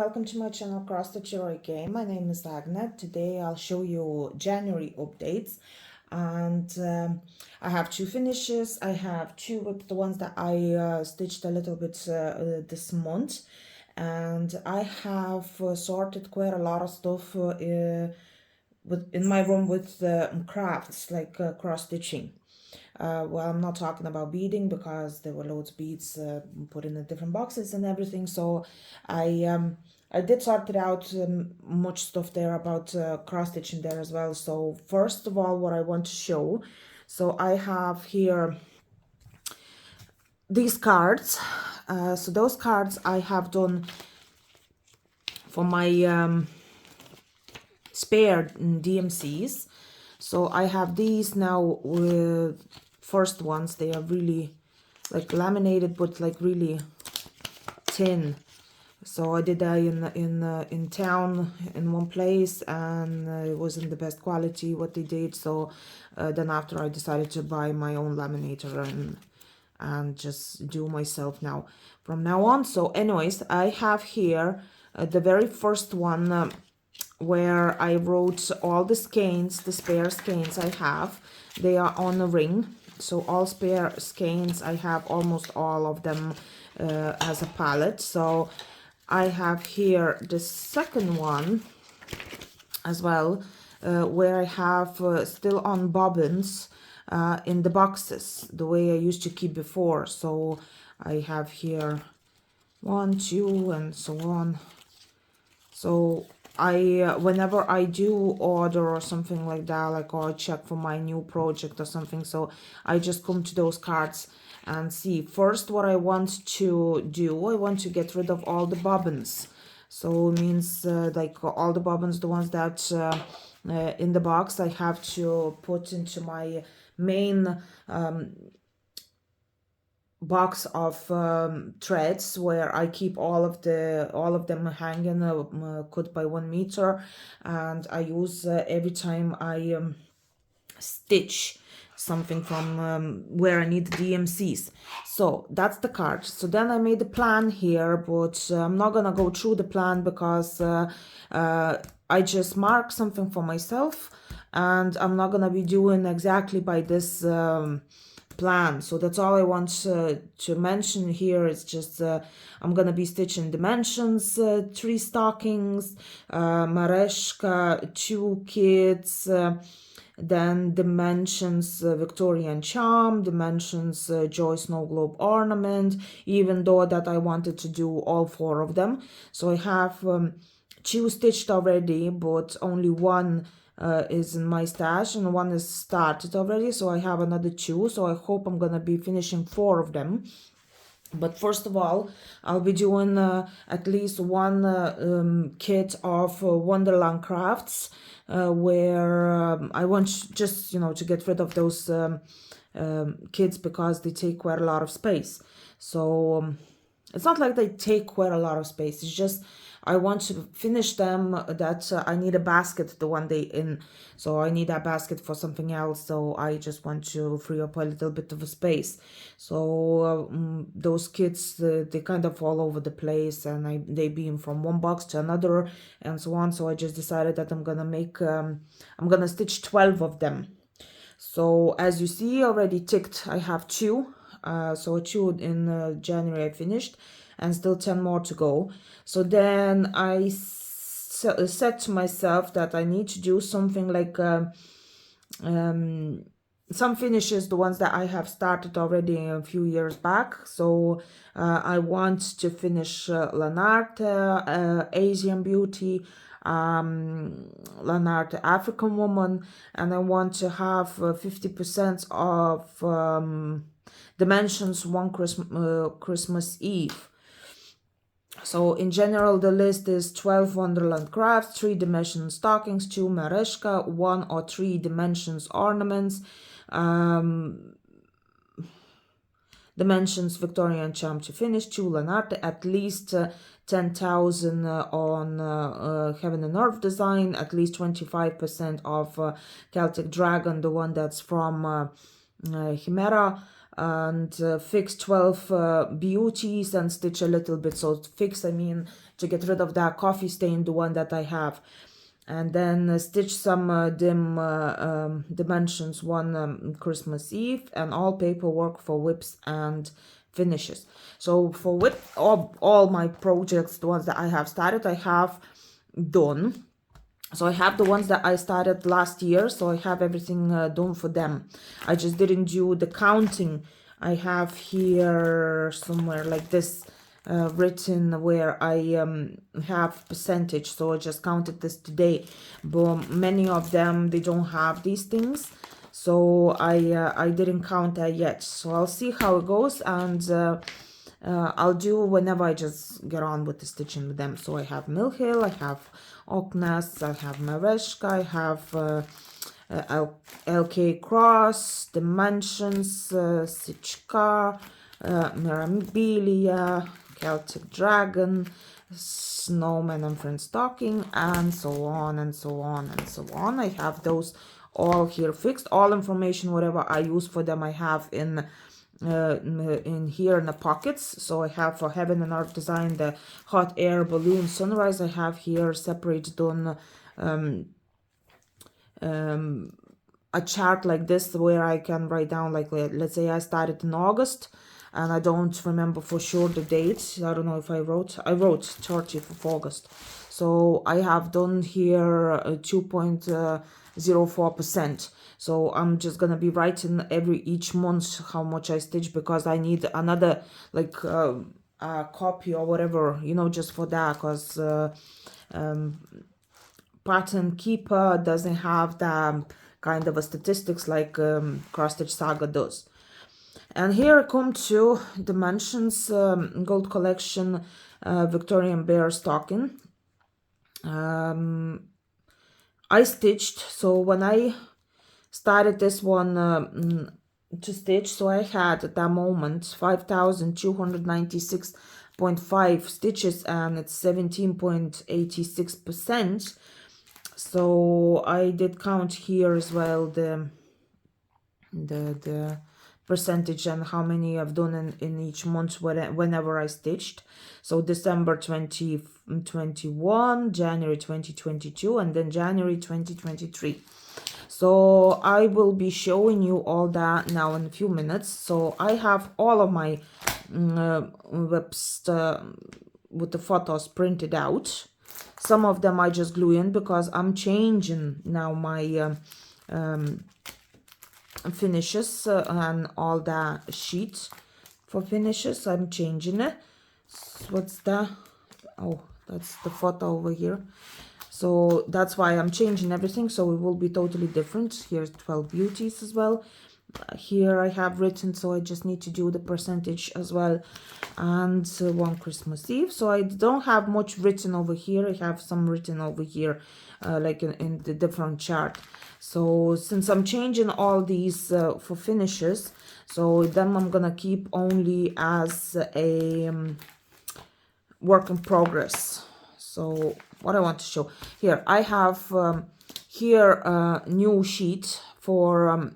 welcome to my channel Cross the Merejka. My name is Agnet. Today I'll show you January updates, and I have two finishes. I have two with the ones that I stitched a little bit this month, and I have sorted quite a lot of stuff in my room with crafts like cross stitching. Well, I'm not talking about beading because there were loads of beads put in the different boxes and everything. So I did sort it out, much stuff there about cross stitching there as well. So first of all, what I want to show, so I have here these cards. So those cards I have done for my spare DMCs. So I have these now with first ones. They are really like laminated, but like really thin. So I did that in town in one place, and it wasn't the best quality what they did. So then after I decided to buy my own laminator and just do myself now from now on. So anyways, I have here the very first one. Where I wrote all the skeins, the spare skeins I have. They are on a ring. So all spare skeins, I have almost all of them as a palette. So I have here the second one as well, where I have still on bobbins in the boxes, the way I used to keep before. So I have here 1, 2, and so on. So whenever I do order or something like that, like, or I check for my new project or something, so I just come to those cards and see first what I want to do. I want to get rid of all the bobbins. So it means like all the bobbins, the ones that in the box, I have to put into my main box of threads where I keep all of them hanging, cut by 1 meter, and I use every time I stitch something from where I need the DMCs. So that's the card. So then I made a plan here, but I'm not gonna go through the plan because I just mark something for myself, and I'm not gonna be doing exactly by this plan. So that's all I want to mention here. Is just I'm gonna be stitching dimensions, 3 stockings, Merejka, 2 kids, then dimensions Victorian charm, dimensions Joy Snow Globe ornament, even though that I wanted to do all 4 of them. So I have 2 stitched already, but only 1 is in my stash, and 1 is started already, so I have another 2. So I hope I'm gonna be finishing 4 of them. But first of all, I'll be doing at least 1 kit of Wonderland Crafts, where I want just, you know, to get rid of those kits because they take quite a lot of space. So it's not like they take quite a lot of space, it's just I want to finish them, that I need a basket the one day in, so I need that basket for something else, so I just want to free up a little bit of a space. So those kits, they kind of fall over the place, and they beam from one box to another and so on. So I just decided that I'm gonna make I'm gonna stitch 12 of them. So as you see, already ticked, I have 2. So 2 in January I finished, and still 10 more to go. So then I said to myself that I need to do something like some finishes, the ones that I have started already a few years back. So I want to finish Lanarte, Asian Beauty, Lanarte African Woman, and I want to have 50% of dimensions One Christmas Eve. So in general, the list is 12 Wonderland Crafts, 3 dimension stockings, 2 Merejka, 1 or 3 dimensions ornaments, dimensions Victorian charm to finish, 2 Lanarte, at least 10,000 on Heaven and Earth design, at least 25% of Celtic Dragon, the one that's from Chimera, and fix 12 beauties and stitch a little bit. So fix, I mean, to get rid of that coffee stain, the one that I have. And then stitch some dimensions, one Christmas Eve, and all paperwork for whips and finishes. So for whip, all my projects, the ones that I have started, I have done. So I have the ones that I started last year, so I have everything done for them. I just didn't do the counting. I have here somewhere like this written where I have percentage, so I just counted this today. But many of them, they don't have these things, so I didn't count that yet. So I'll see how it goes, and I'll do whenever I just get on with the stitching with them. So I have Mill Hill, I have Oknas, I have Merejka, I have LK Cross, Dimensions, Sichka, Mirabilia, Celtic Dragon, Snowman and Friend Stocking, and so on and so on and so on. I have those all here fixed. All information, whatever I use for them, I have in here in the pockets. So I have for Heaven and Art Design the hot air balloon sunrise. I have here separate done a chart like this where I can write down, like, let's say I started in August and I don't remember for sure the date. I don't know if I wrote 30th of August. So I have done here 2.04%. So I'm just gonna be writing each month how much I stitch, because I need another like a copy or whatever, you know, just for that, because Pattern Keeper doesn't have that kind of a statistics like Cross Stitch Saga does. And here I come to Dimensions Gold Collection Victorian Bear Stocking. I stitched, so when I started this one to stitch, so I had at that moment 5,296.5 stitches, and it's 17.86%. So I did count here as well the percentage and how many I've done in each month whenever I stitched. So December 2021, January 2022, and then January 2023. So I will be showing you all that now in a few minutes. So I have all of my whips with the photos printed out. Some of them I just glue in because I'm changing now my finishes and all that sheet for finishes. I'm changing it. What's that? Oh, that's the photo over here. So that's why I'm changing everything, so it will be totally different. Here's 12 beauties as well. Here I have written, so I just need to do the percentage as well. And one Christmas Eve. So I don't have much written over here. I have some written over here, like in the different chart. So since I'm changing all these for finishes, so then I'm gonna keep only as a work in progress. So what I want to show here, I have here a new sheet for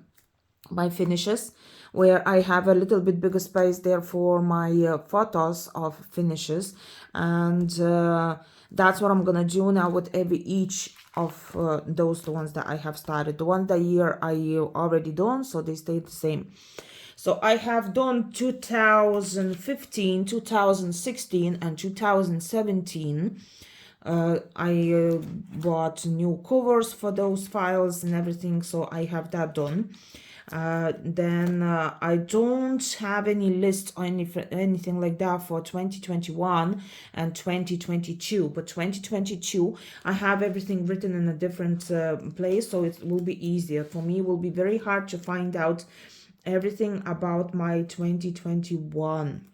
my finishes, where I have a little bit bigger space there for my photos of finishes, and that's what I'm gonna do now with each of those, the ones that I have started. The one that year I already done, so they stay the same. So I have done 2015, 2016, and 2017. I bought new covers for those files and everything, so I have that done. Then I don't have any list or anything like that for 2021 and 2022, but 2022 I have everything written in a different place, so it will be easier for me. It will be very hard to find out everything about my 2021,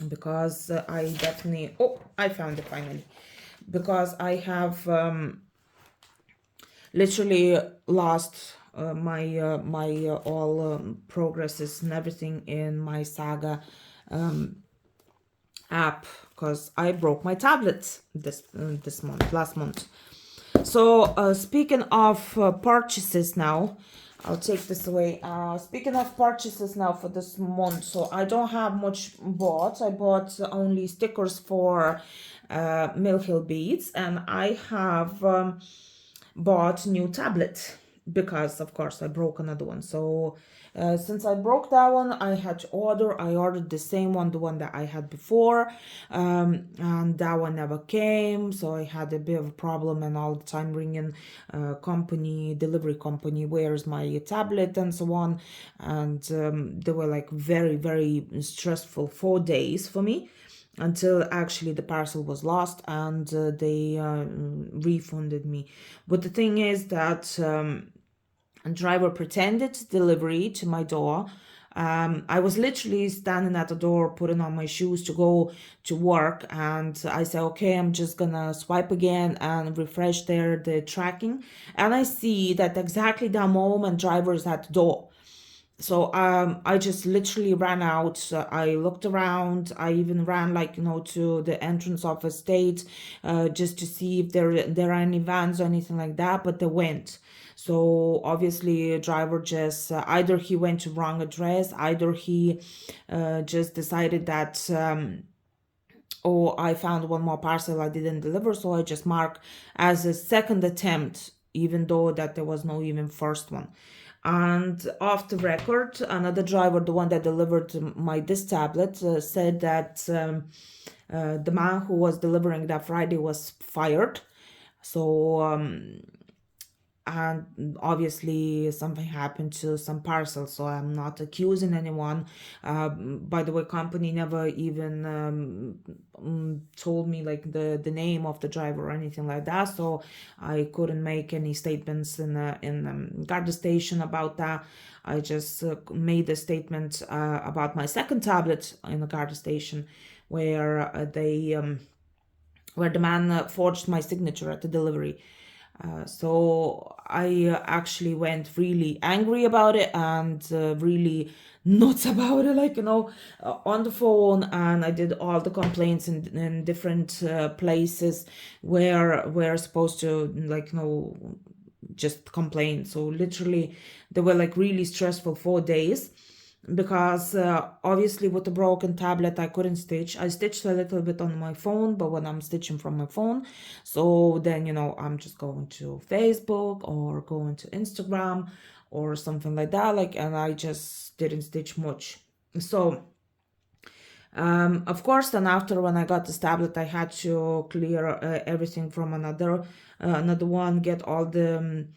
because I definitely, oh, I found it finally, because I have literally lost my all progresses and everything in my Saga app, because I broke my tablet last month. So speaking of purchases now, I'll take this away. Speaking of purchases now for this month, so I don't have much bought. I bought only stickers for Mill Hill Beads, and I have bought new tablet because of course I broke another one. So since I broke that one, I had to order. I ordered the same one, the one that I had before, and that one never came. So I had a bit of a problem, and all the time ringing delivery company, where's my tablet and so on. And they were like very, very stressful 4 days for me, until actually the parcel was lost, and they refunded me. But the thing is that a driver pretended delivery to my door. I was literally standing at the door putting on my shoes to go to work, and I said, okay, I'm just gonna swipe again and refresh the tracking, and I see that exactly that moment driver's at the door. So I just literally ran out. I looked around. I even ran, like, to the entrance of a state, just to see if there are any vans or anything like that. But they went. So obviously, a driver just either he went to wrong address, either he just decided that. Oh, I found one more parcel I didn't deliver, so I just mark as a second attempt, even though that there was no even first one. And off the record, another driver, the one that delivered this tablet, said that the man who was delivering that Friday was fired. So and obviously something happened to some parcels, so I'm not accusing anyone. By the way, company never even told me like the name of the driver or anything like that, so I couldn't make any statements in guard station about that. I just made a statement about my second tablet in the guard station, where where the man forged my signature at the delivery. So I actually went really angry about it, and really nuts about it, like, on the phone, and I did all the complaints in different places where we're supposed to, like, just complain. So literally they were like really stressful 4 days, because obviously with the broken tablet I couldn't stitch. I stitched a little bit on my phone, but when I'm stitching from my phone, so then I'm just going to Facebook or going to Instagram or something like that, like, and I just didn't stitch much. So of course, then after, when I got this tablet, I had to clear everything from another one, get all the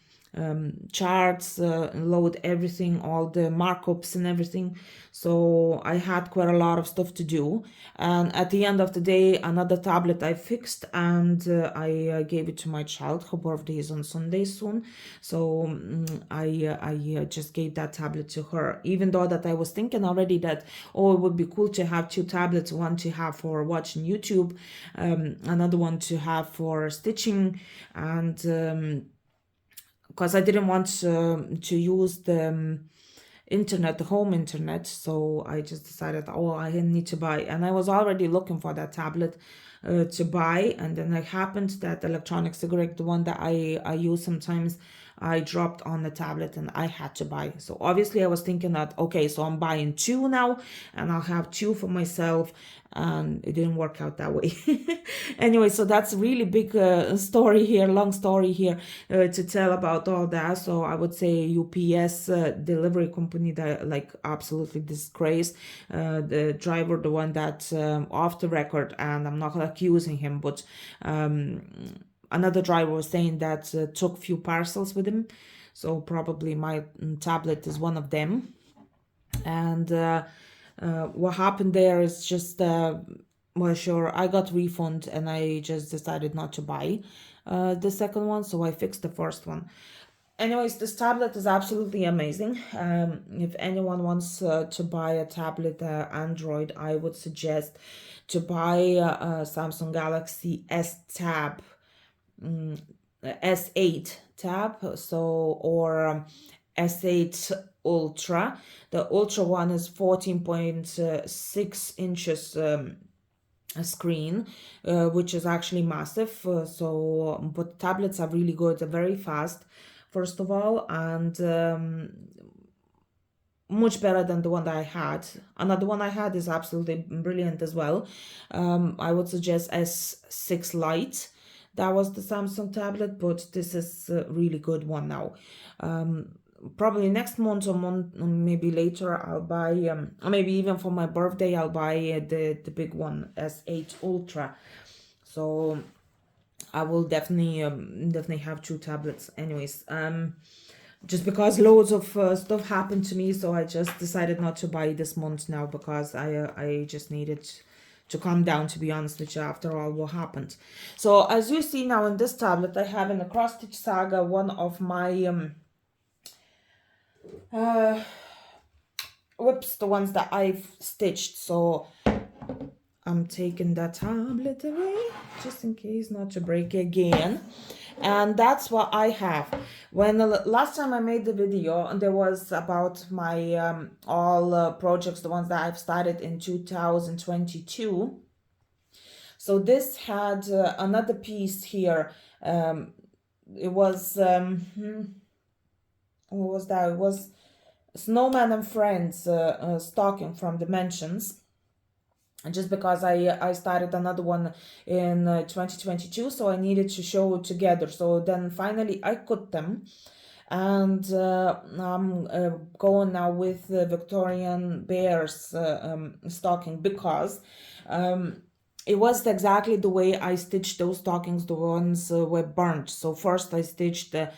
charts, load everything, all the markups and everything. So I had quite a lot of stuff to do, and at the end of the day, another tablet I fixed, and I gave it to my child. Her birthday is on Sunday soon, so I just gave that tablet to her, even though that I was thinking already that, oh, it would be cool to have two tablets, one to have for watching YouTube, another one to have for stitching, and because I didn't want to use the internet, the home internet. So I just decided, oh, I need to buy. And I was already looking for that tablet to buy. And then it happened that electronic cigarette, the one that I use sometimes, I dropped on the tablet and I had to buy. So obviously I was thinking that, okay, so I'm buying two now and I'll have two for myself. And it didn't work out that way. Anyway, so that's a really big story here, long story here to tell about all that. So I would say UPS delivery company that, like, absolutely disgrace. The driver, the one that off the record, and I'm not accusing him, but another driver was saying that took few parcels with him. So probably my tablet is one of them. And what happened there is just, well, sure, I got refund and I just decided not to buy the second one, so I fixed the first one. Anyways, this tablet is absolutely amazing. If anyone wants to buy a tablet, Android, I would suggest to buy Samsung Galaxy S Tab, S8 Tab, so, or S8 Ultra. The Ultra one is 14.6 inches screen, which is actually massive. So, but tablets are really good, they're very fast. first of all, and much better than the one that I had. Another one I had is absolutely brilliant as well. I would suggest S6 Lite. That was the Samsung tablet, but this is a really good one now. Probably next month or maybe later I'll buy, maybe even for my birthday I'll buy the big one, S8 Ultra. So I will definitely have two tablets anyways. Just because loads of stuff happened to me, so I just decided not to buy this month now, because I just needed to calm down, to be honest with you, after all what happened. So as you see now in this tablet, I have in the Cross Stitch Saga one of my whips, the ones that I've stitched. So I'm taking that tablet away just in case not to break again. And that's what I have. When last time I made the video, and there was about my all projects, the ones that I've started in 2022. So this had another piece here. It was what was that? It was Snowman and Friends stocking from Dimensions. And just because I started another one in 2022, so I needed to show it together. So then finally I cut them, and I'm going now with the Victorian Bears stocking, because it was exactly the way I stitched those stockings, the ones were burnt. So first I stitched the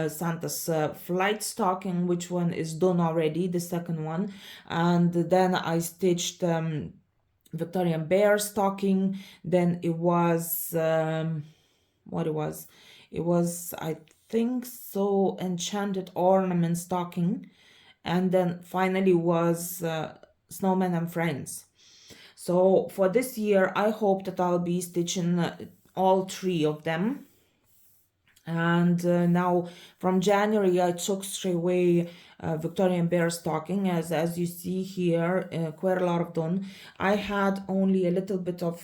Santa's flight stocking, which one is done already, the second one, and then I stitched Victorian Bear stocking. Then it was what it was, I think so, Enchanted Ornament stocking, and then finally was Snowman and Friends. So for this year I hope that I'll be stitching all three of them. And now from January I took straight away Victorian Bear stocking, as you see here, quite a lot of done. I had only a little bit of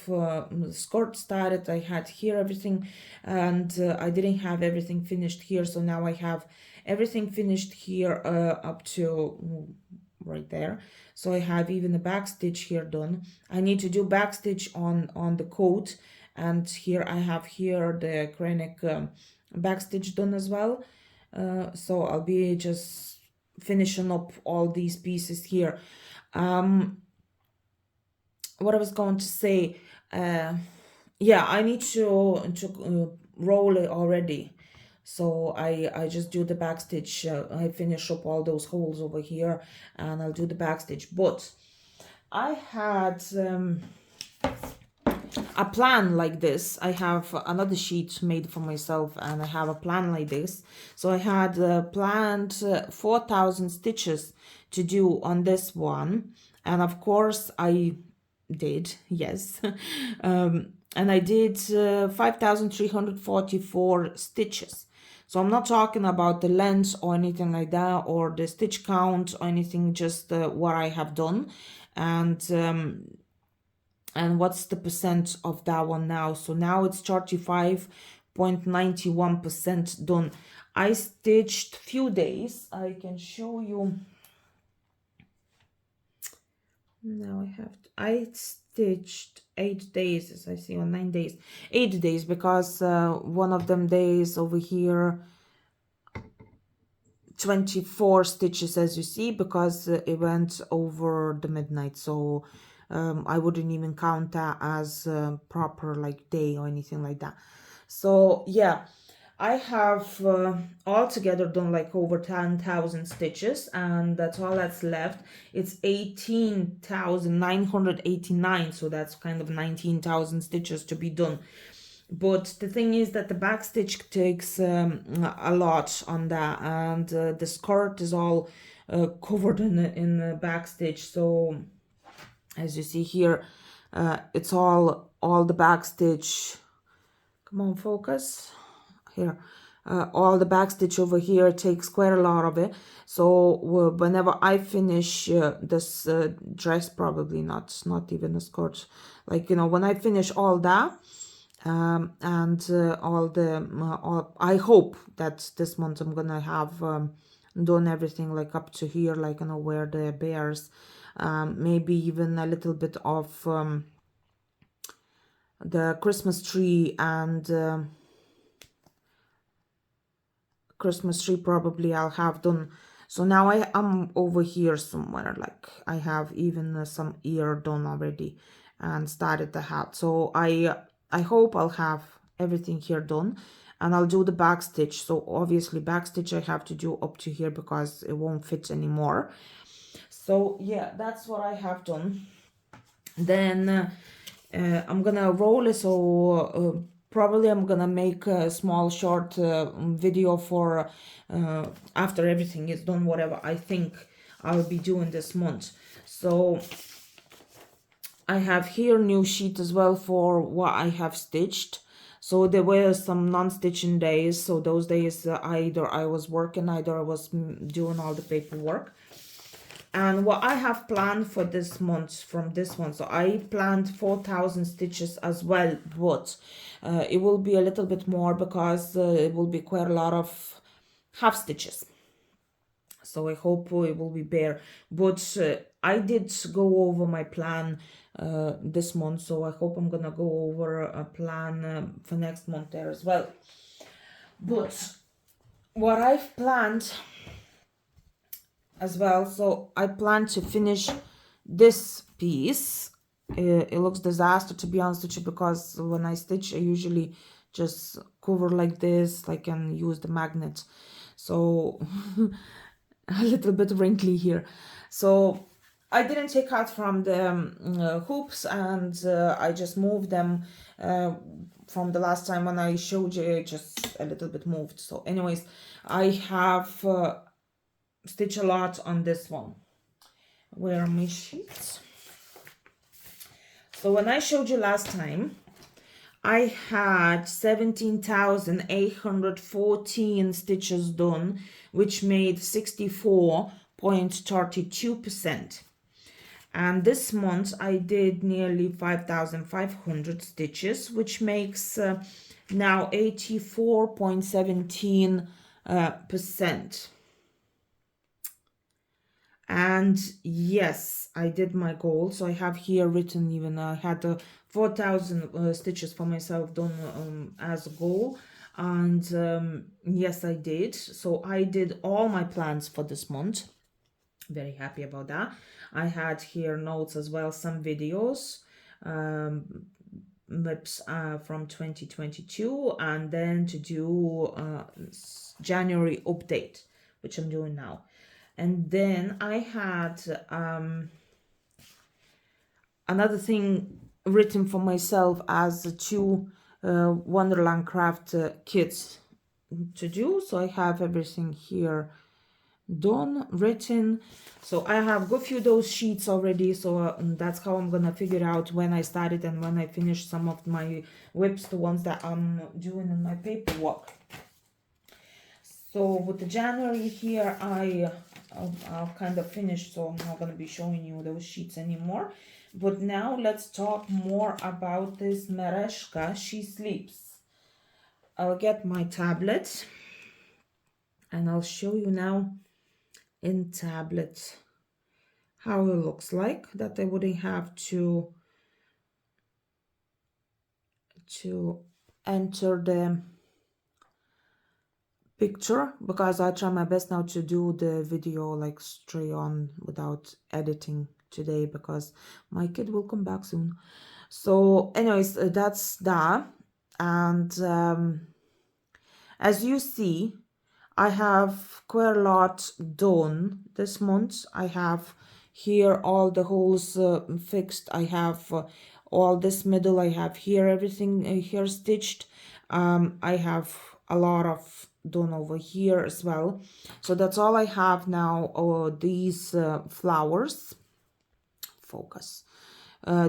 skirt started. I had here everything, and I didn't have everything finished here. So now I have everything finished here up to right there. So I have even the back stitch here done. I need to do back stitch on the coat, and here I have here the Kreinik back stitch done as well. So I'll be just finishing up all these pieces here. What I was going to say, yeah, I need to roll it already. So I just do the back stitch. I finish up all those holes over here, and I'll do the back stitch. But I had a plan like this. I have another sheet made for myself, and I have a plan like this. So I had planned 4,000 stitches to do on this one, and of course I did, yes. And I did 5,344 stitches. So I'm not talking about the length or anything like that, or the stitch count or anything, just what I have done. And what's the percent of that one now? So now it's 35.91% done. I stitched few days. I can show you. Now I stitched 8 days, as I see, or 9 days. 8 days, because one of them days over here, 24 stitches, as you see, because it went over the midnight. So I wouldn't even count that as proper like day or anything like that. So yeah, I have altogether done like over 10,000 stitches, and that's all that's left. It's 18,989, so that's kind of 19,000 stitches to be done. But the thing is that the back stitch takes a lot on that, and the skirt is all covered in the back stitch. So as you see here, it's all the back stitch. Come on, focus here. All the back stitch over here takes quite a lot of it. So whenever I finish this dress, probably not even a skirt, like, you know, when I finish all that, And I hope that this month I'm gonna have done everything like up to here, like, you know, where the bears, maybe even a little bit of the Christmas tree, and Christmas tree probably I'll have done. So now I'm over here somewhere, like I have even some ear done already and started the hat. So I hope I'll have everything here done, and I'll do the back stitch. So obviously back stitch I have to do up to here because it won't fit anymore. So yeah, that's what I have done. Then I'm gonna roll it. So probably I'm gonna make a small short video for after everything is done, whatever I think I'll be doing this month. So I have here new sheet as well for what I have stitched. So there were some non-stitching days, so those days either I was working, either I was doing all the paperwork. And what I have planned for this month, from this one, so I planned 4,000 stitches as well, but it will be a little bit more because it will be quite a lot of half stitches. So I hope it will be bare. But I did go over my plan this month, so I hope I'm gonna go over a plan for next month there as well. But what I've planned as well, so I plan to finish this piece. It looks disaster, to be honest with you, because when I stitch I usually just cover like this, like, and use the magnet. So a little bit wrinkly here. So I didn't take out from the hoops, and I just moved them from the last time when I showed you, just a little bit moved. So anyways, I have stitch a lot on this one. Where are my sheets? So when I showed you last time, I had 17,814 stitches done, which made 64.32%. And this month I did nearly 5,500 stitches, which makes now 84.17%. And yes, I did my goal. So I have here written, even I had 4,000 stitches for myself done as a goal. And yes, I did. So I did all my plans for this month. Very happy about that. I had here notes as well, some videos, MIPS from 2022, and then to do January update, which I'm doing now. And then I had another thing written for myself as two Wonderland Craft kits to do. So I have everything here done, written. So I have got few those sheets already. So that's how I'm gonna figure out when I started and when I finished some of my whips, the ones that I'm doing in my paperwork. So with the January here, I've kind of finished, so I'm not going to be showing you those sheets anymore. But now let's talk more about this Merejka. She sleeps. I'll get my tablet and I'll show you now in tablet how it looks like, that I wouldn't have to enter the picture, because I try my best now to do the video like straight on without editing today, because my kid will come back soon. So anyways, that's that. And as you see, I have quite a lot done this month. I have here all the holes fixed. I have all this middle. I have here everything here stitched. I have a lot of done over here as well. So that's all I have now. These flowers, focus,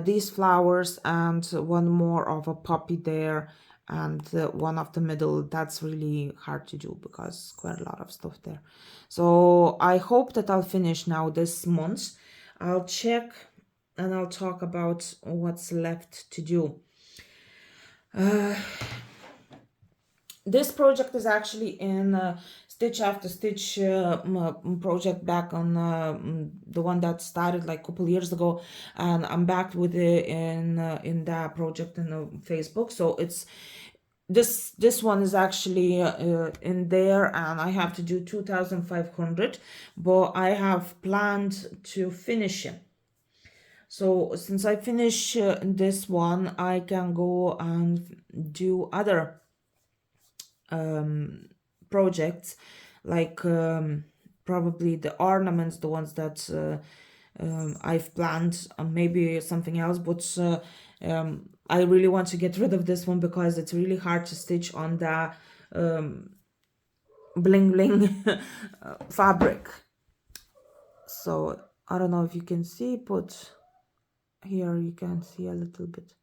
these flowers, and one more of a poppy there, and one of the middle. That's really hard to do because quite a lot of stuff there. So I hope that I'll finish now this month. I'll check and I'll talk about what's left to do. This project is actually in Stitch After Stitch project back on the one that started like a couple years ago, and I'm back with it in that project in Facebook. So it's this one is actually in there, and I have to do 2,500, but I have planned to finish it. So since I finish this one, I can go and do other projects, like probably the ornaments, the ones that I've planned, maybe something else, but I really want to get rid of this one because it's really hard to stitch on the bling bling fabric. So I don't know if you can see, but here you can see a little bit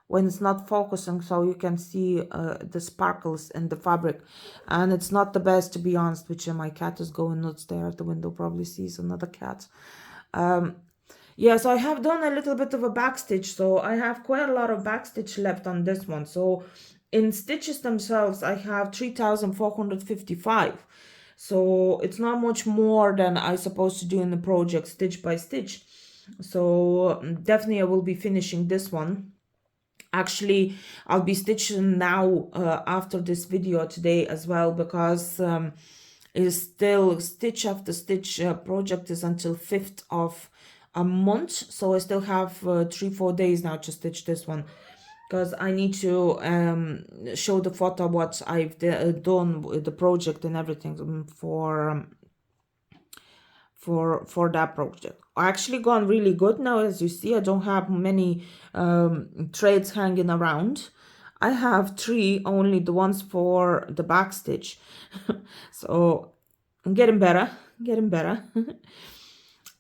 when it's not focusing, so you can see the sparkles in the fabric, and it's not the best, to be honest with you. My cat is going nuts there at the window, probably sees another cat. Yeah, so I have done a little bit of a backstitch, so I have quite a lot of backstitch left on this one. So in stitches themselves, I have 3,455. So it's not much more than I supposed to do in the project, stitch by stitch. So definitely I will be finishing this one. Actually, I'll be stitching now after this video today as well, because it's still Stitch After Stitch project is until 5th of a month. So I still have 3-4 days now to stitch this one, because I need to show the photo what I've done with the project and everything for that project. Actually gone really good now. As you see, I don't have many threads hanging around. I have 3, only the ones for the back stitch. So I'm getting better,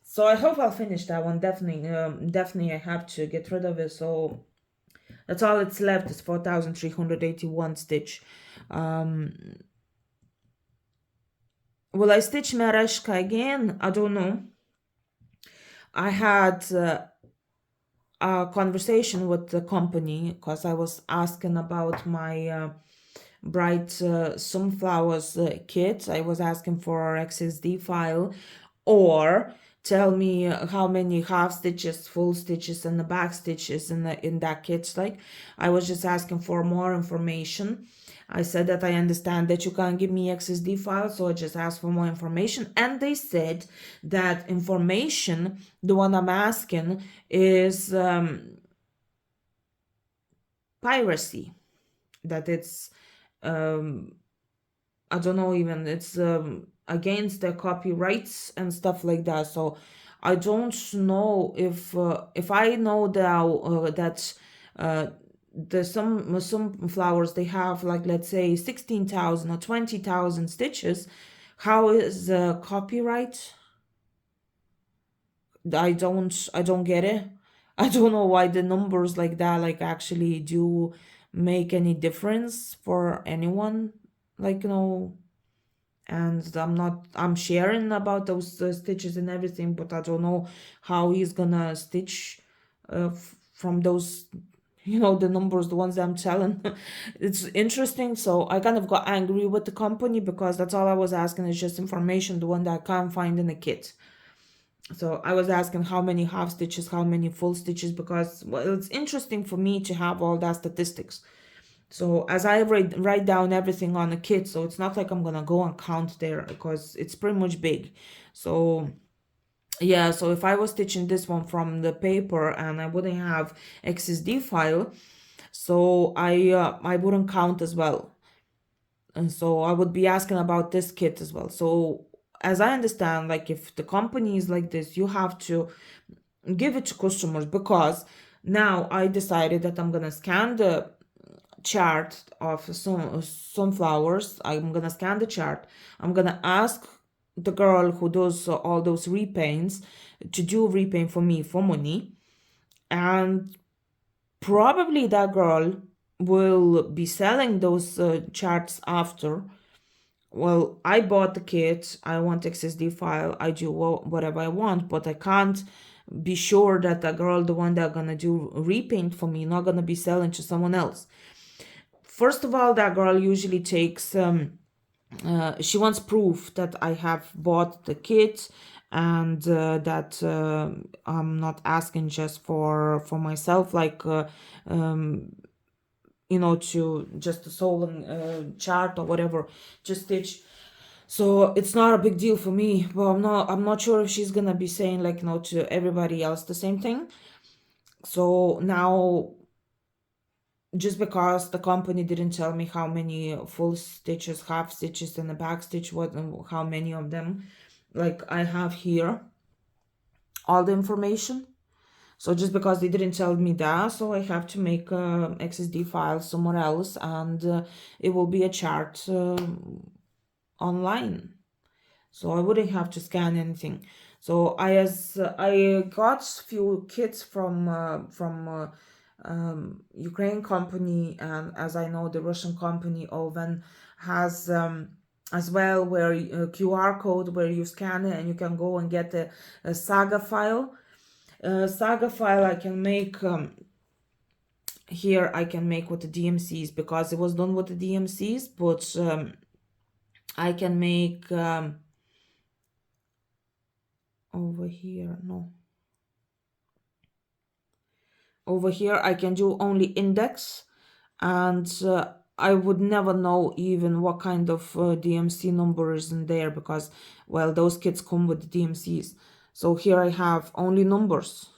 so I hope I'll finish that one. Definitely I have to get rid of it. So that's all it's left, is 4,381 stitch. Will I stitch Merejka again? I don't know. I had a conversation with the company, because I was asking about my bright sunflowers kit. I was asking for an XSD file, or tell me how many half stitches, full stitches, and the back stitches in that kit. Like, I was just asking for more information. I said that I understand that you can't give me XSD files, so I just asked for more information. And they said that information, the one I'm asking, is piracy. That it's, I don't know, even it's against the copyrights and stuff like that. So I don't know if I know that the some flowers, they have, like, let's say 16,000 or 20,000 stitches. How is the copyright? I don't get it. I don't know why the numbers like that, like, actually do make any difference for anyone, like, and I'm sharing about those stitches and everything, but I don't know how he's gonna stitch from those, the numbers, the ones that I'm telling. It's interesting. So I kind of got angry with the company, because that's all I was asking, is just information, the one that I can't find in the kit. So I was asking how many half stitches, how many full stitches, because, well, it's interesting for me to have all that statistics. So as I write down everything on the kit, so it's not like I'm gonna go and count there, because it's pretty much big. So yeah, so if I was stitching this one from the paper and I wouldn't have XSD file, so I wouldn't count as well. And so I would be asking about this kit as well. So as I understand, like, if the company is like this, you have to give it to customers, because now I decided that I'm gonna scan the chart of some sunflowers. I'm gonna scan the chart. I'm gonna ask the girl who does all those repaints to do repaint for me for money, and probably that girl will be selling those charts after. Well, I bought the kit, I want XSD file, I do whatever I want, but I can't be sure that the girl, the one that gonna do repaint for me, not gonna be selling to someone else. First of all, that girl usually takes she wants proof that I have bought the kit, and that I'm not asking just for myself, like you know, to just a sewing chart or whatever, just stitch. So it's not a big deal for me. But I'm not sure if she's gonna be saying, like, you know, to everybody else the same thing. So now, just because the company didn't tell me how many full stitches, half stitches, and a back stitch, what, how many of them, like I have here all the information. So just because they didn't tell me that, so I have to make a XSD file somewhere else, and it will be a chart online. So I wouldn't have to scan anything. So I got few kits from Ukraine company, and as I know, the Russian company Oven has as well, where QR code where you scan it and you can go and get a saga file. Saga file I can make here. I can make with the DMCs because it was done with the DMCs, but I can make over here, no, over here I can do only index, and I would never know even what kind of DMC number is in there, because, well, those kits come with the DMCs. So here I have only numbers.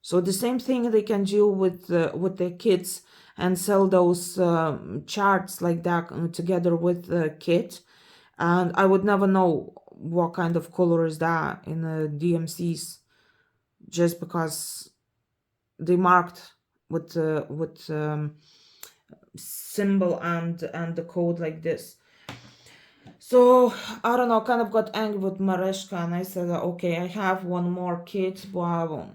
So the same thing they can do with the kits and sell those charts like that together with the kit, and I would never know what kind of color is that in the DMCs, just because they marked with symbol and the code like this. So I don't know, kind of got angry with Merejka, and I said, okay, I have one more kit, but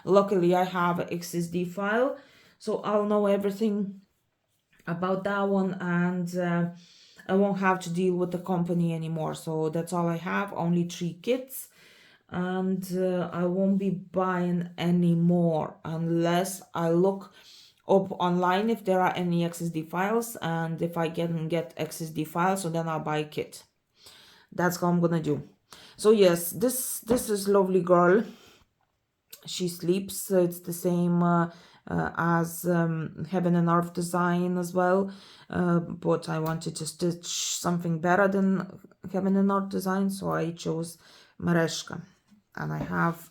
luckily I have an XSD file, so I'll know everything about that one, and I won't have to deal with the company anymore. So that's all I have, only 3 kits, and I won't be buying any more unless I look up online if there are any XSD files, and if I can get XSD files, so then I'll buy a kit. That's how I'm gonna do. So yes, this is lovely girl. She sleeps. It's the same as Heaven and Earth design as well, but I wanted to stitch something better than Heaven and Earth design, so I chose Merejka, and I have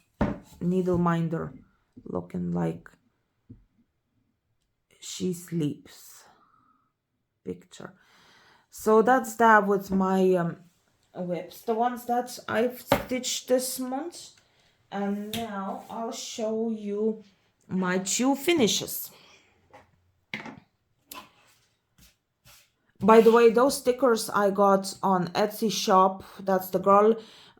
needle minder looking like she sleeps picture. So that's that with my whips, the ones that I've stitched this month. And now I'll show you my 2 finishes. By the way, those stickers I got on Etsy shop. That's the girl,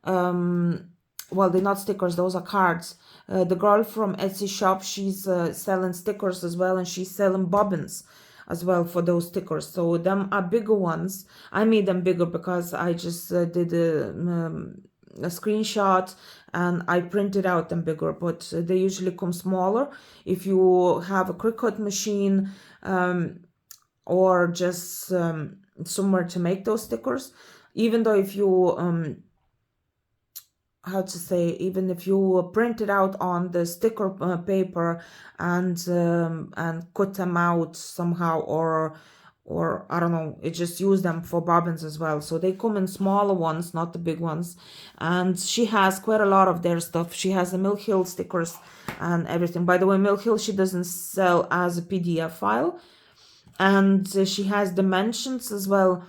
well, they're not stickers, those are cards. The girl from Etsy shop, she's selling stickers as well, and she's selling bobbins as well for those stickers. So them are bigger ones. I made them bigger because I just did a screenshot and I printed out them bigger, but they usually come smaller if you have a Cricut machine or just somewhere to make those stickers. Even though if you how to say, even if you print it out on the sticker paper and cut them out somehow, or I don't know, it just use them for bobbins as well. So they come in smaller ones, not the big ones. And she has quite a lot of their stuff. She has the Mill Hill stickers and everything. By the way, Mill Hill, she doesn't sell as a PDF file, and she has dimensions as well,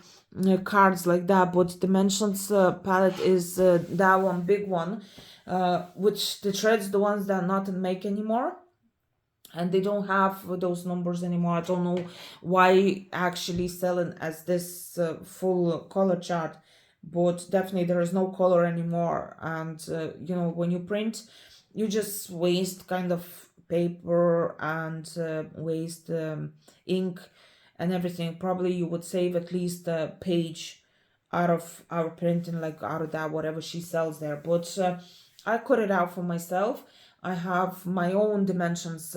cards like that, but dimensions palette is that one big one, which the threads, the ones that not make anymore, and they don't have those numbers anymore. I don't know why actually selling as this full color chart, but definitely there is no color anymore. And you know, when you print, you just waste kind of paper and waste ink and everything. Probably you would save at least a page out of our printing, like out of that whatever she sells there. But I cut it out for myself. I have my own dimensions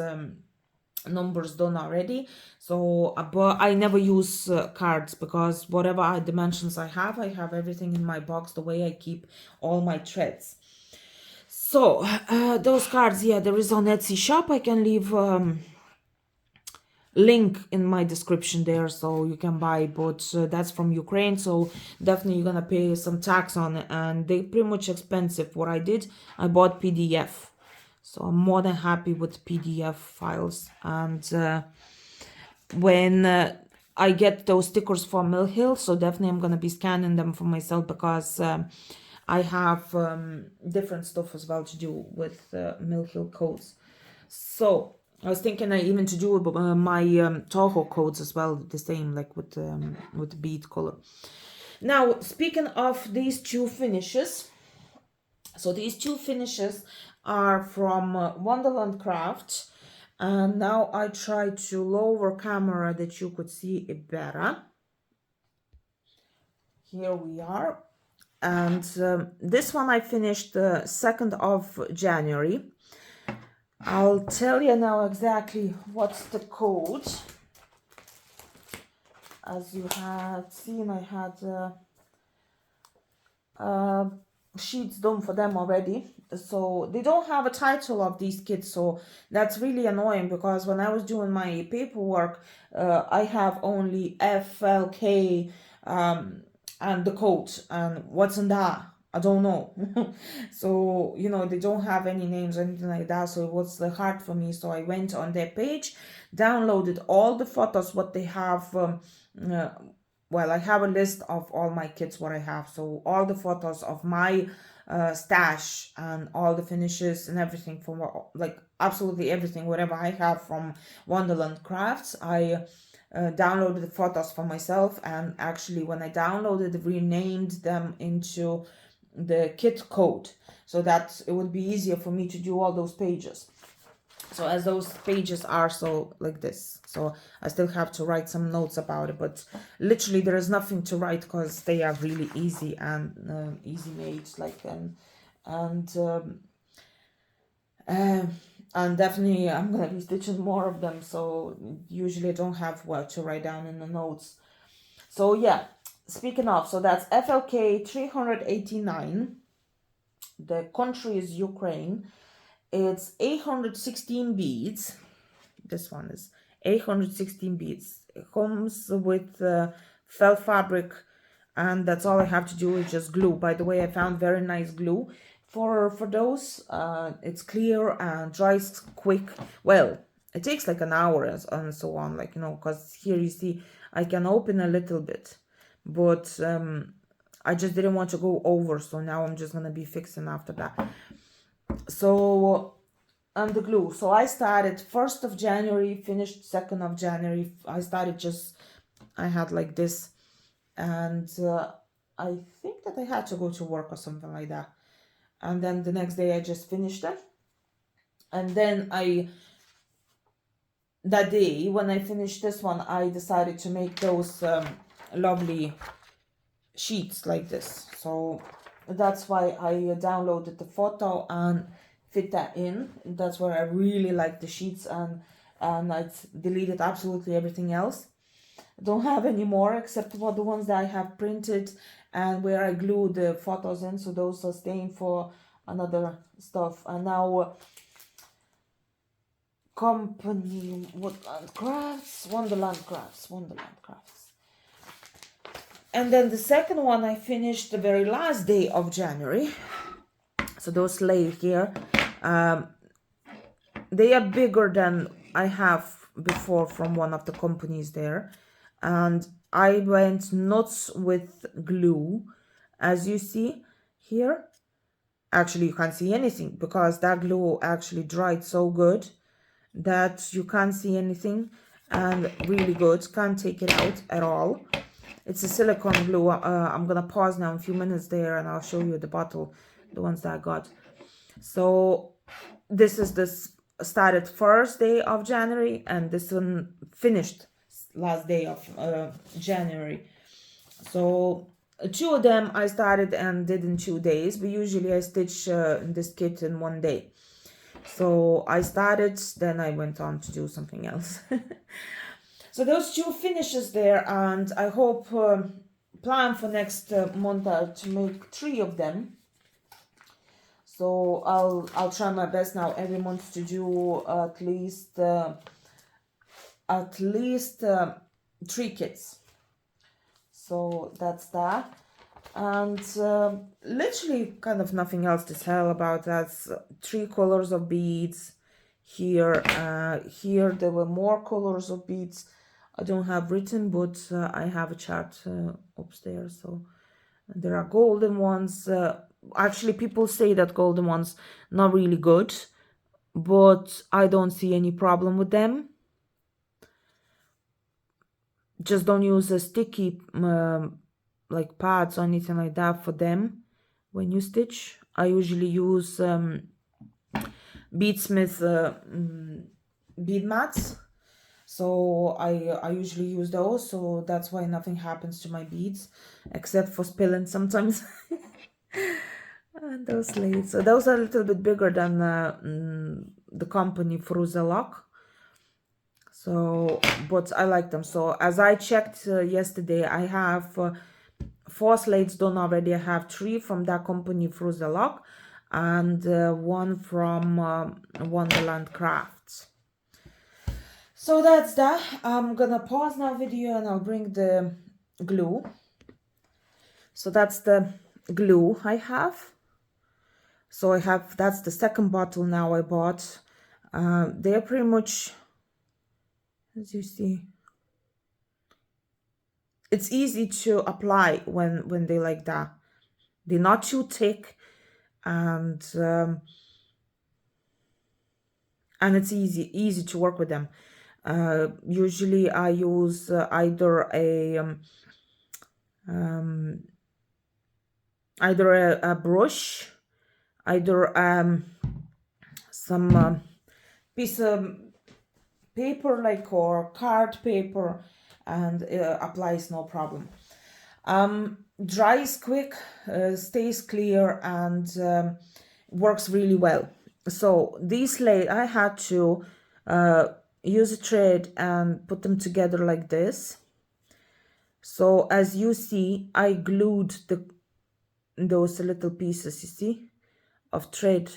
numbers done already. So but I never use cards, because whatever dimensions I have everything in my box, the way I keep all my threads. So those cards, yeah, there is on Etsy shop. I can leave link in my description there, so you can buy, but that's from Ukraine, so definitely you're gonna pay some tax on it, and they're pretty much expensive. What I did, I bought PDF, so I'm more than happy with PDF files. And when I get those stickers from Mill Hill, so definitely I'm gonna be scanning them for myself, because I have different stuff as well to do with Mill Hill codes. So I was thinking even to do my Toho codes as well, the same, like with the bead color. Now, speaking of these two finishes, so these two finishes are from Wonderland Crafts, and now I try to lower camera that you could see it better. Here we are, and this one I finished the 2nd of January. I'll tell you now exactly what's the code. As you had seen, I had sheets done for them already. So they don't have a title of these kits, so that's really annoying, because when I was doing my paperwork, I have only FLK and the code, and what's in that? I don't know. So, you know, they don't have any names or anything like that, so it was hard for me. So I went on their page, downloaded all the photos, what they have. Well, I have a list of all my kits, what I have. So all the photos of my stash, and all the finishes and everything from, like, absolutely everything, whatever I have from Wonderland Crafts. I downloaded the photos for myself, and actually when I downloaded, renamed them into the kit code, so that it would be easier for me to do all those pages. So as those pages are so like this, so I still have to write some notes about it, but literally there is nothing to write, because they are really easy and easy made, like and definitely I'm gonna be stitching more of them, so usually I don't have what to write down in the notes. So yeah, speaking of, so that's FLK 389. The country is Ukraine. It's 816 beads. This one is 816 beads. It comes with felt fabric, and that's all I have to do is just glue. By the way, I found very nice glue for those. It's clear and dries quick. Well, it takes like an hour and so on, like, you know, because here you see I can open a little bit, but I just didn't want to go over, so now I'm just gonna be fixing after that. So, and the glue, so I started 1st of January, finished 2nd of January. I started just, I had like this, and I think that I had to go to work or something like that, and then the next day I just finished them. And then that day when I finished this one, I decided to make those lovely sheets like this. So that's why I downloaded the photo and fit that in. That's where I really like the sheets, and I deleted absolutely everything else. I don't have any more except for the ones that I have printed and where I glued the photos in, so those are staying for another stuff. And now company Wonderland Crafts. And then the second one I finished the very last day of January. So those lay here, they are bigger than I have before from one of the companies there, and I went nuts with glue, as you see here. Actually, you can't see anything because that glue actually dried so good that you can't see anything, and really good, can't take it out at all. It's a silicone glue. I'm gonna pause now a few minutes there and I'll show you the bottle, the ones that I got. So this is this started 1st day of January, and this one finished last day of January. So 2 of them I started and did in 2 days, but usually I stitch this kit in 1 day. So I started, then I went on to do something else. So those two finishes there, and I hope plan for next month to make 3 of them. So I'll try my best now every month to do at least 3 kits. So that's that. And literally kind of nothing else to tell about that. 3 colors of beads here. Here there were more colors of beads. I don't have written, but I have a chart upstairs. So there are golden ones. Actually, people say that golden ones not really good, but I don't see any problem with them. Just don't use a sticky like pads or anything like that for them when you stitch. I usually use Beadsmith bead mats, so I usually use those, so that's why nothing happens to my beads except for spilling sometimes. And those lace, so those are a little bit bigger than the company Fruzelok. So, but I like them. So as I checked yesterday, I have 4 slates done already. I have 3 from that company Fruzelok and 1 from Wonderland Crafts. So that's that. I'm gonna pause now video and I'll bring the glue. So that's the glue I have. So I have, that's the second bottle now I bought. They're pretty much, as you see, it's easy to apply when they like that. They're not too thick, and it's easy to work with them. Usually I use either a brush, either some piece of paper like or card paper, and applies no problem. Dries quick, stays clear, and works really well. So these I had to use a thread and put them together like this. So as you see, I glued those little pieces, you see, of thread,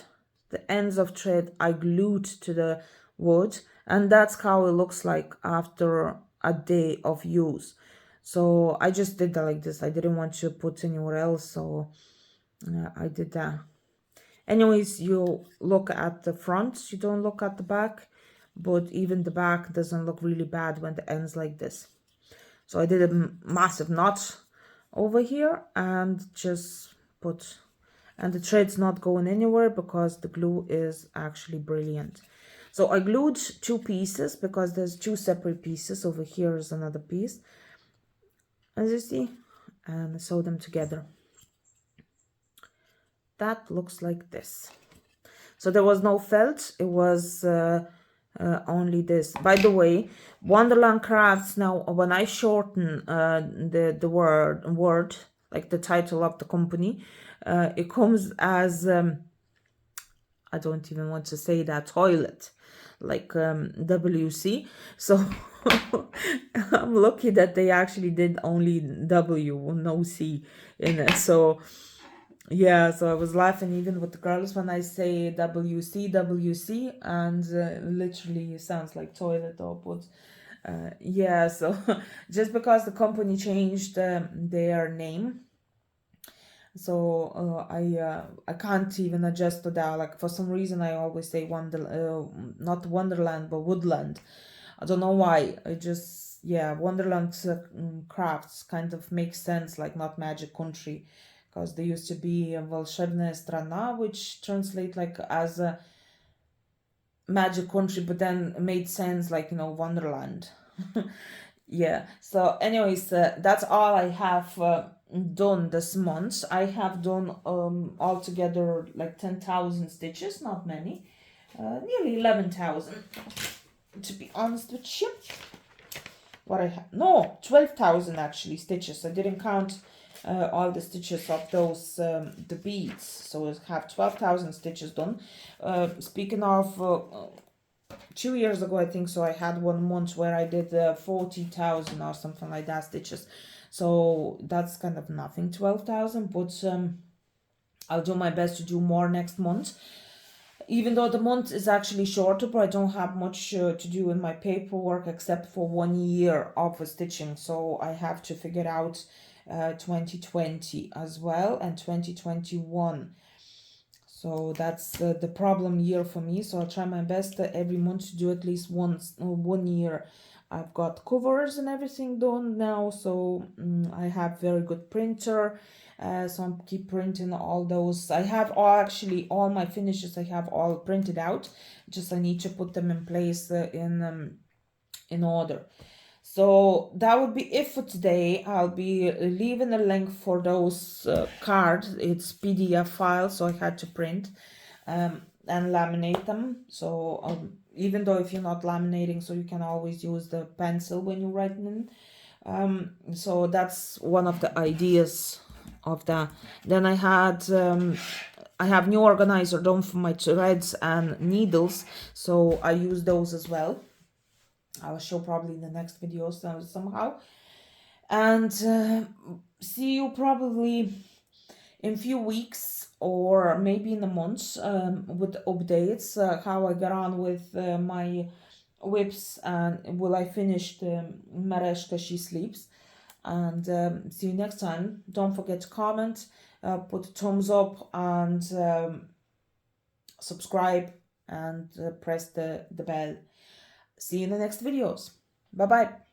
the ends of thread I glued to the wood, and that's how it looks like after a day of use. So I just did that like this. I didn't want to put anywhere else, so I did that. Anyways, you look at the front, you don't look at the back, but even the back doesn't look really bad when the ends like this. So I did a massive knot over here and just put, and the thread's not going anywhere because the glue is actually brilliant. So I glued 2 pieces because there's 2 separate pieces. Over here is another piece, as you see, and I sew them together. That looks like this. So there was no felt, it was only this. By the way, Wonderland Crafts, now when I shorten the word, like the title of the company, it comes as I don't even want to say that, toilet, like WC. So I'm lucky that they actually did only W, no C in it. So yeah, so I was laughing even with the girls when I say WC, and literally it sounds like toilet or but yeah, so just because the company changed their name, so I can't even adjust to that. Like for some reason I always say not Wonderland but Woodland. I don't know why. I just, yeah, Wonderland Crafts kind of makes sense, like not Magic Country, because there used to be Волшебная страна, which translate like as a Magic Country, but then made sense like, you know, Wonderland. Yeah, so anyways, that's all I have done this month. I have done altogether like 10,000 stitches, not many, nearly 11,000 to be honest with you. What I have, no, 12,000 actually stitches. I didn't count all the stitches of those the beads. So I have 12,000 stitches done. Speaking of 2 years ago, I think so, I had 1 month where I did 40,000 or something like that stitches. So that's kind of nothing, 12,000, but I'll do my best to do more next month. Even though the month is actually shorter, but I don't have much to do in my paperwork except for 1 year of stitching. So I have to figure out 2020 as well and 2021. So that's the problem year for me. So I'll try my best every month to do at least once 1 year. I've got covers and everything done now, so I have very good printer. So I'm keep printing all those. I have actually all my finishes. I have all printed out. Just I need to put them in place in order. So that would be it for today. I'll be leaving a link for those cards. It's PDF files, so I had to print and laminate them. So even though if you're not laminating, so you can always use the pencil when you're writing in. So that's one of the ideas of that. Then I have new organizer done for my threads and needles, so I use those as well. I'll show probably in the next video somehow. And see you probably in a few weeks or maybe in a month with updates, how I got on with my whips, and will I finish the Merejka She Sleeps. And see you next time. Don't forget to comment, put a thumbs up, and subscribe, and press the bell. See you in the next videos. Bye bye.